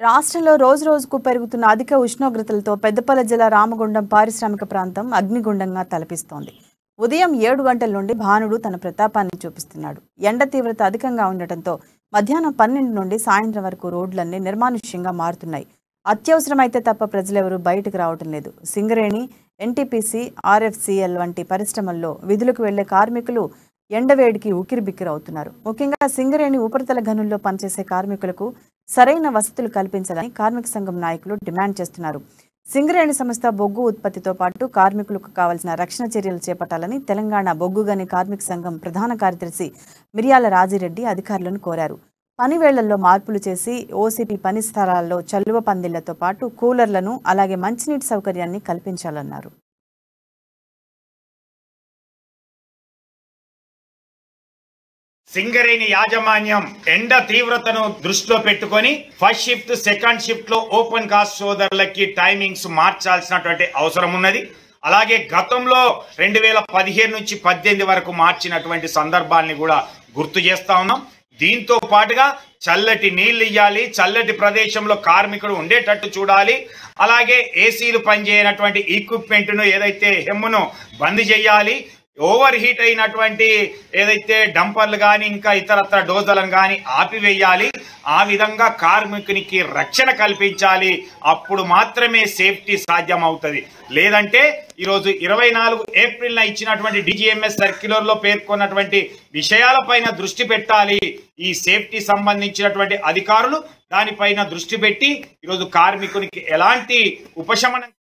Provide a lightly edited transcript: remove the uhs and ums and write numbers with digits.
రాష్ట్రంలో రోజురోజుకు పెరుగుతున్న అధిక ఉష్ణోగ్రతలతో పెద్దపల్లి జిల్లా రామగుండం పారిశ్రామిక ప్రాంతం అగ్నిగుండంగా తలపిస్తోంది. ఉదయం 7 గంటల నుండి భానుడు తన ప్రతాపాన్ని చూపిస్తున్నాడు. ఎండ తీవ్రత అధికంగా ఉండటంతో మధ్యాహ్నం 12 నుండి సాయంత్రం వరకు రోడ్లన్నీ నిర్మానుష్యంగా మారుతున్నాయి. అత్యవసరమైతే తప్ప ప్రజలెవరూ బయటకు రావటం లేదు. సింగరేణి, ఎన్టీపీసీ, ఆర్ఎఫ్సీఎల్ వంటి పరిశ్రమల్లో విధులకు వెళ్లే కార్మికులు ఎండవేడికి ఉక్కిరిబిక్కిరవుతున్నారు. ముఖ్యంగా సింగరేణి ఉపరితల గనుల్లో పనిచేసే కార్మికులకు సరైన వసతులు కల్పించాలని కార్మిక సంఘం నాయకులు డిమాండ్ చేస్తున్నారు. సింగరేణి సంస్థ బొగ్గు ఉత్పత్తితో పాటు కార్మికులకు కావాల్సిన రక్షణ చర్యలు చేపట్టాలని తెలంగాణ బొగ్గు గని కార్మిక సంఘం ప్రధాన కార్యదర్శి మిర్యాల రాజిరెడ్డి అధికారులను కోరారు. పని వేళల్లో మార్పులు చేసి ఓసీపీ పని స్థలాల్లో చల్లువ పందిళ్లతో పాటు కూలర్లను, అలాగే మంచినీటి సౌకర్యాన్ని కల్పించాలన్నారు. సింగరేణి యాజమాన్యం ఎండ తీవ్రతను దృష్టిలో పెట్టుకొని ఫస్ట్ షిఫ్ట్, సెకండ్ షిఫ్ట్ లో ఓపెన్ కాస్ట్ సోదరులకి టైమింగ్స్ మార్చాల్సినటువంటి అవసరం ఉన్నది. అలాగే గతంలో 2017 నుంచి 18 వరకు మార్చినటువంటి సందర్భాన్ని కూడా గుర్తు చేస్తా ఉన్నాం. దీంతో పాటుగా చల్లటి నీళ్లు ఇవ్వాలి, చల్లటి ప్రదేశంలో కార్మికుడు ఉండేటట్టు చూడాలి. అలాగే ఏసీలు పనిచేయనటువంటి ఈక్విప్మెంట్ ను ఏదైతే హెమ్మును బంద్ చేయాలి. ఓవర్ హీట్ అయినటువంటి ఏదైతే డంపర్లు కానీ ఇంకా ఇతరత్ర డోజర్లను కానీ ఆపివేయాలి. ఆ విధంగా కార్మికునికి రక్షణ కల్పించాలి. అప్పుడు మాత్రమే సేఫ్టీ సాధ్యం అవుతుంది. లేదంటే ఈరోజు 24 ఏప్రిల్ ఇచ్చినటువంటి డిజిఎంఎస్ సర్క్యులర్ లో పేర్కొన్నటువంటి విషయాలపైన దృష్టి పెట్టాలి. ఈ సేఫ్టీ సంబంధించినటువంటి అధికారులు దానిపైన దృష్టి పెట్టి ఈరోజు కార్మికునికి ఎలాంటి ఉపశమనం